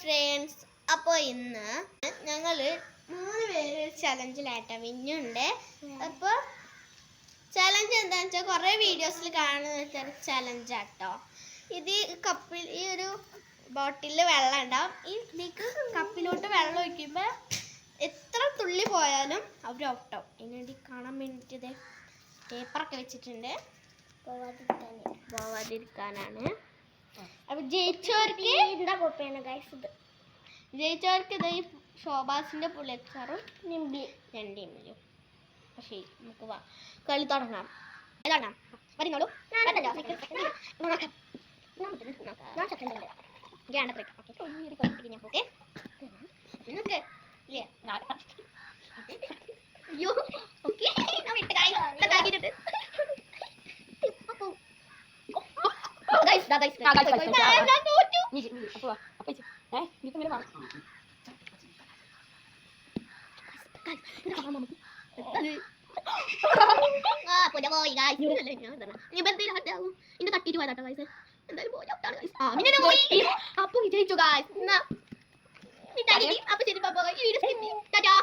Friends, അപ്പോൾ ഇന്ന് ഞങ്ങൾ 3 പേര് ചലഞ്ചിലായിട്ടാണ്. മിന്നുണ്ട്. അപ്പോൾ ചലഞ്ച് എന്താണെന്ന് വെച്ചാൽ കുറേ വീഡിയോസിൽ കാണുന്ന ചലഞ്ചാട്ടോ. ഇത് കപ്പിൽ ഈ ഒരു ബോട്ടിലിൽ വെള്ളം ഉണ്ടാവും. ഇതിലേക്ക് കപ്പിലോട്ട് വെള്ളം ഒഴിക്കുമ്പോൾ എത്ര തുള്ളി പോയാലും അവർ ഔട്ടാവും. ഇതിനുവേണ്ടി കാണാൻ വേണ്ടിയിട്ട് പേപ്പറൊക്കെ വെച്ചിട്ടുണ്ട്, പോവാതിരിക്കാനാണ്. അപ്പൊ ജയിച്ചവർക്ക് ഇത് ഈ ശോഭാസിന്റെ പുളിയച്ചാറും രണ്ടിമിലും. പക്ഷേ നമുക്ക് കളി തുടങ്ങാം. വരുന്നോളൂ. തട്ടിട്ട് പോയതാട്ടോ ഗൈസ്. എന്തായാലും അപ്പൊ വിജയിച്ചു ഗൈസ്. അപ്പൊ ശരി, ഈ വീഡിയോ